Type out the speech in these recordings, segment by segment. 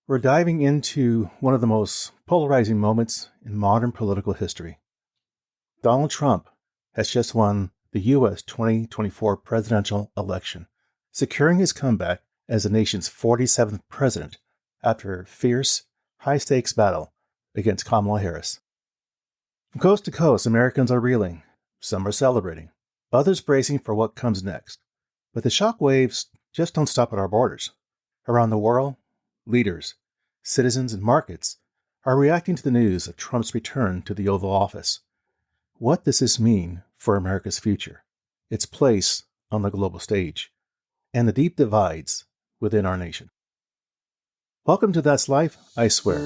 We're diving into one of the most polarizing moments in modern political history. Donald Trump has just won the U.S. 2024 presidential election, securing his comeback as the nation's 47th president after a fierce, high-stakes battle against Kamala Harris. From coast to coast, Americans are reeling. Some are celebrating, others bracing for what comes next. But the shock waves just don't stop at our borders. Around the world, leaders, citizens, and markets are reacting to the news of Trump's return to the Oval Office. What does this mean for America's future, its place on the global stage, and the deep divides within our nation? Welcome to That's Life, I Swear.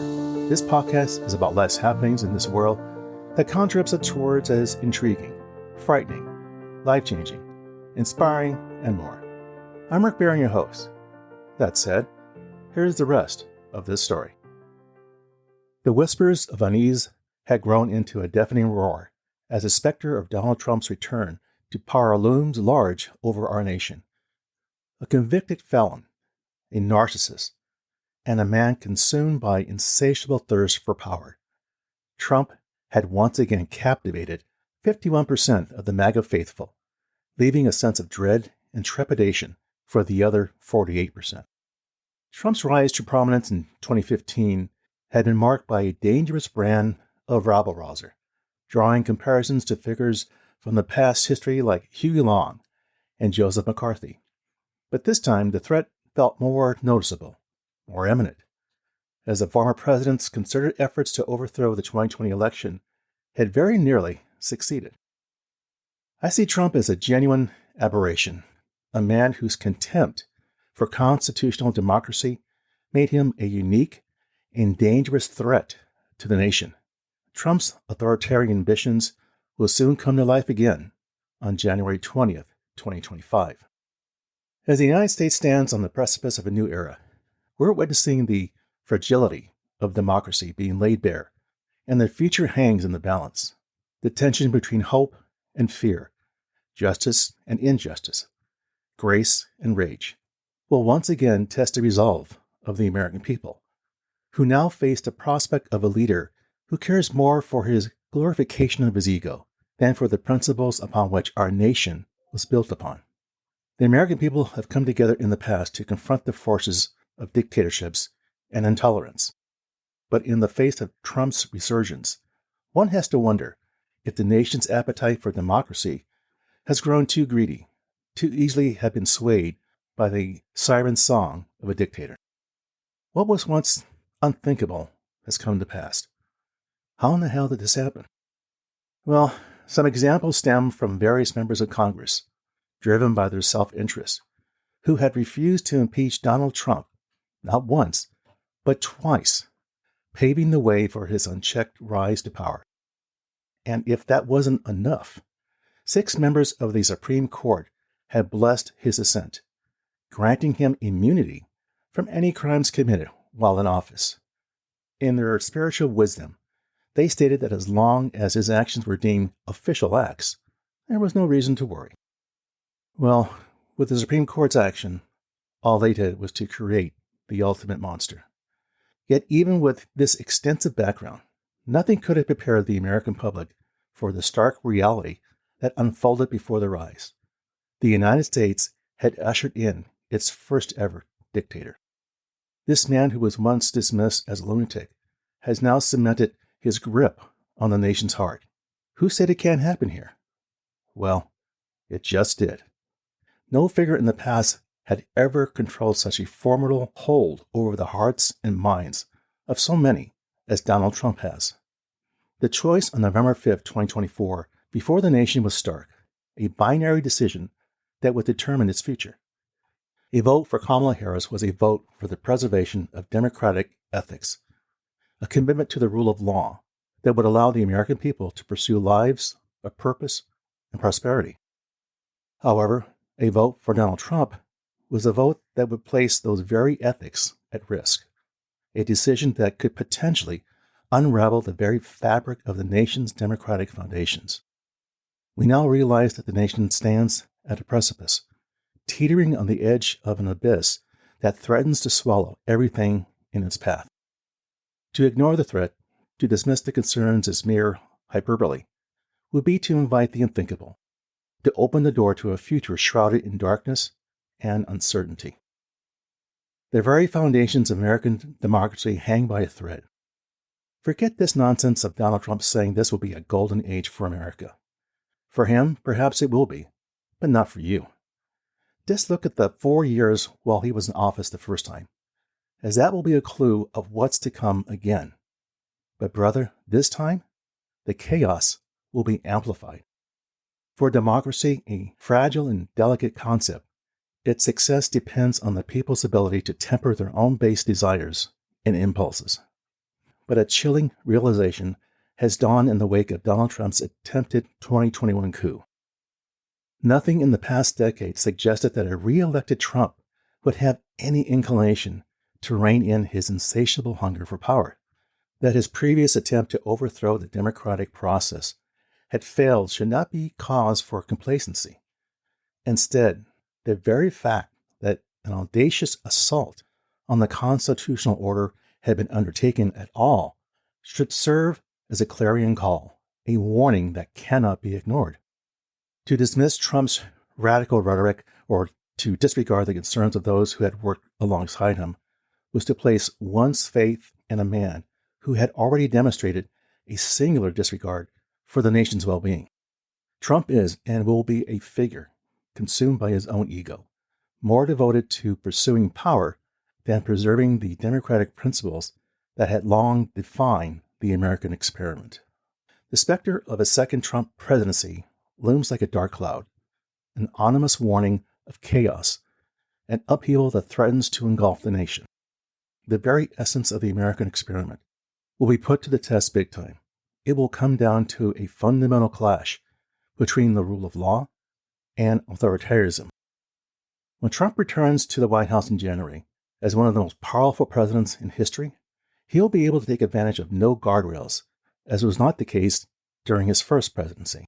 This podcast is about life's happenings in this world that conjure up such words as intriguing, frightening, life-changing, inspiring, and more. I'm Rick Barron, your host. That said, here's the rest of this story. The whispers of unease had grown into a deafening roar as the specter of Donald Trump's return to power looms large over our nation. A convicted felon, a narcissist, and a man consumed by insatiable thirst for power. Trump had once again captivated 51% of the MAGA faithful, leaving a sense of dread and trepidation for the other 48%. Trump's rise to prominence in 2015 had been marked by a dangerous brand of rabble-rouser, drawing comparisons to figures from the past history like Huey Long and Joseph McCarthy. But this time, the threat felt more noticeable, more imminent, as the former president's concerted efforts to overthrow the 2020 election had very nearly succeeded. I see Trump as a genuine aberration, a man whose contempt for constitutional democracy made him a unique and dangerous threat to the nation. Trump's authoritarian ambitions will soon come to life again on January 20th, 2025. As the United States stands on the precipice of a new era, we're witnessing the fragility of democracy being laid bare, and the future hangs in the balance. The tension between hope and fear, justice and injustice, grace and rage, will once again test the resolve of the American people, who now face the prospect of a leader who cares more for his glorification of his ego than for the principles upon which our nation was built upon. The American people have come together in the past to confront the forces of dictatorships and intolerance. But in the face of Trump's resurgence, one has to wonder if the nation's appetite for democracy has grown too greedy, too easily have been swayed by the siren song of a dictator. What was once unthinkable has come to pass. How in the hell did this happen? Well, some examples stem from various members of Congress, driven by their self-interest, who had refused to impeach Donald Trump, not once, but twice, paving the way for his unchecked rise to power. And if that wasn't enough, 6 members of the Supreme Court had blessed his ascent, granting him immunity from any crimes committed while in office. In their spiritual wisdom, they stated that as long as his actions were deemed official acts, there was no reason to worry. Well, with the Supreme Court's action, all they did was to create the ultimate monster. Yet even with this extensive background, nothing could have prepared the American public for the stark reality that unfolded before their eyes. The United States had ushered in its first ever dictator. This man who was once dismissed as a lunatic has now cemented his grip on the nation's heart. Who said it can't happen here? Well, it just did. No figure in the past had ever controlled such a formidable hold over the hearts and minds of so many as Donald Trump has. The choice on November 5th, 2024, before the nation was stark, a binary decision that would determine its future. A vote for Kamala Harris was a vote for the preservation of democratic ethics, a commitment to the rule of law that would allow the American people to pursue lives of purpose and prosperity. However, a vote for Donald Trump was a vote that would place those very ethics at risk, a decision that could potentially unravel the very fabric of the nation's democratic foundations. We now realize that the nation stands at a precipice, teetering on the edge of an abyss that threatens to swallow everything in its path. To ignore the threat, to dismiss the concerns as mere hyperbole, would be to invite the unthinkable, to open the door to a future shrouded in darkness and uncertainty. The very foundations of American democracy hang by a thread. Forget this nonsense of Donald Trump saying this will be a golden age for America. For him, perhaps it will be, but not for you. Just look at the 4 years while he was in office the first time, as that will be a clue of what's to come again. But brother, this time, the chaos will be amplified. For democracy, a fragile and delicate concept, its success depends on the people's ability to temper their own base desires and impulses. But a chilling realization has dawned in the wake of Donald Trump's attempted 2021 coup. Nothing in the past decade suggested that a re-elected Trump would have any inclination to rein in his insatiable hunger for power, that his previous attempt to overthrow the democratic process had failed should not be cause for complacency. Instead, the very fact that an audacious assault on the constitutional order had been undertaken at all should serve as a clarion call, a warning that cannot be ignored. To dismiss Trump's radical rhetoric or to disregard the concerns of those who had worked alongside him was to place one's faith in a man who had already demonstrated a singular disregard for the nation's well-being. Trump is and will be a figure consumed by his own ego, more devoted to pursuing power than preserving the democratic principles that had long defined the American experiment. The specter of a second Trump presidency looms like a dark cloud, an ominous warning of chaos, an upheaval that threatens to engulf the nation. The very essence of the American experiment will be put to the test big time. It will come down to a fundamental clash between the rule of law and authoritarianism. When Trump returns to the White House in January as one of the most powerful presidents in history, he'll be able to take advantage of no guardrails, as was not the case during his first presidency.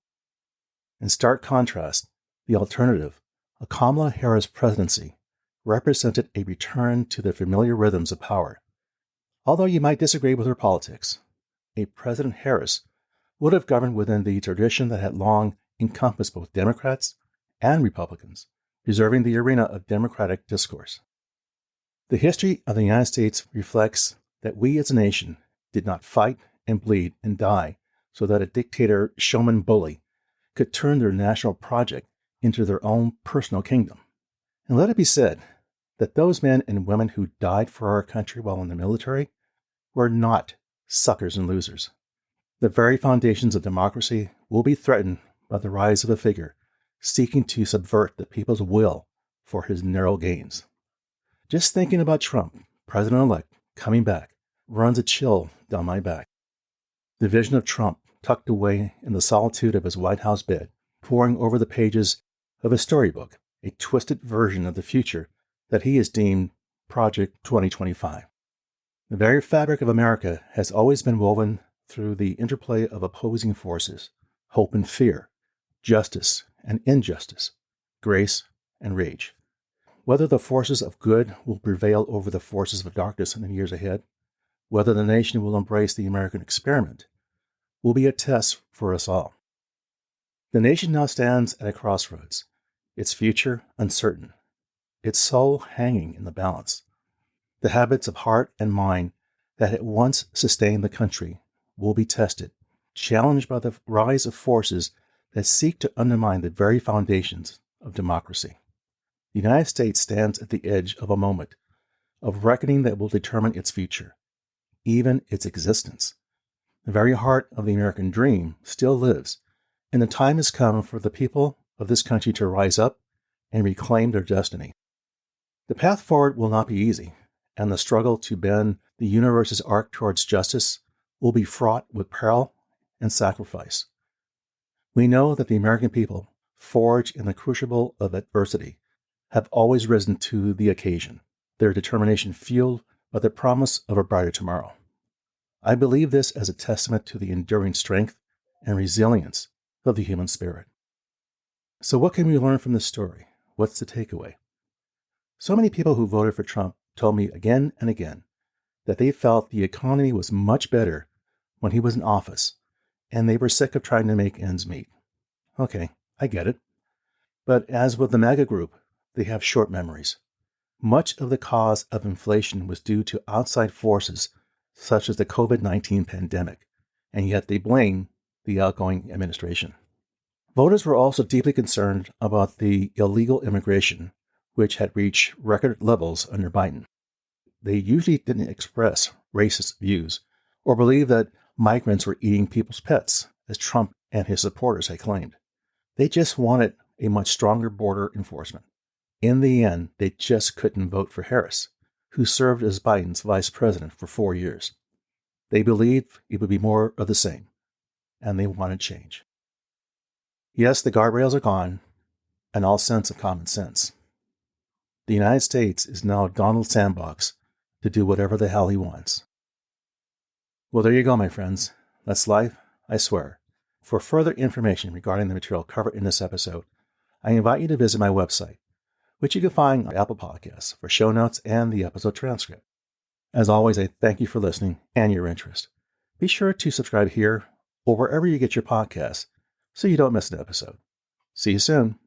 In stark contrast, the alternative, a Kamala Harris presidency, represented a return to the familiar rhythms of power. Although you might disagree with her politics, a President Harris would have governed within the tradition that had long encompassed both Democrats and Republicans, preserving the arena of democratic discourse. The history of the United States reflects that we as a nation did not fight and bleed and die so that a dictator, showman, bully could turn their national project into their own personal kingdom. And let it be said that those men and women who died for our country while in the military were not suckers and losers. The very foundations of democracy will be threatened by the rise of a figure seeking to subvert the people's will for his narrow gains. Just thinking about Trump, president-elect, coming back, runs a chill down my back. The vision of Trump tucked away in the solitude of his White House bed, poring over the pages of a storybook, a twisted version of the future that he has deemed Project 2025. The very fabric of America has always been woven through the interplay of opposing forces, hope and fear, justice and injustice, grace and rage. Whether the forces of good will prevail over the forces of darkness in the years ahead, whether the nation will embrace the American experiment, will be a test for us all. The nation now stands at a crossroads, its future uncertain, its soul hanging in the balance. The habits of heart and mind that had once sustained the country will be tested, challenged by the rise of forces that seek to undermine the very foundations of democracy. The United States stands at the edge of a moment of reckoning that will determine its future, even its existence. The very heart of the American dream still lives, and the time has come for the people of this country to rise up and reclaim their destiny. The path forward will not be easy, and the struggle to bend the universe's arc towards justice will be fraught with peril and sacrifice. We know that the American people, forged in the crucible of adversity, have always risen to the occasion, their determination fueled by the promise of a brighter tomorrow. I believe this as a testament to the enduring strength and resilience of the human spirit. So what can we learn from this story? What's the takeaway? So many people who voted for Trump told me again and again that they felt the economy was much better when he was in office, and they were sick of trying to make ends meet. Okay, I get it. But as with the MAGA group, they have short memories. Much of the cause of inflation was due to outside forces, such as the COVID-19 pandemic, and yet they blame the outgoing administration. Voters were also deeply concerned about the illegal immigration, which had reached record levels under Biden. They usually didn't express racist views or believe that migrants were eating people's pets, as Trump and his supporters had claimed. They just wanted a much stronger border enforcement. In the end, they just couldn't vote for Harris, who served as Biden's vice president for 4 years. They believed it would be more of the same, and they wanted change. Yes, the guardrails are gone, and all sense of common sense. The United States is now Donald's sandbox to do whatever the hell he wants. Well, there you go, my friends. That's life, I swear. For further information regarding the material covered in this episode, I invite you to visit my website, which you can find on Apple Podcasts for show notes and the episode transcript. As always, I thank you for listening and your interest. Be sure to subscribe here or wherever you get your podcasts so you don't miss an episode. See you soon.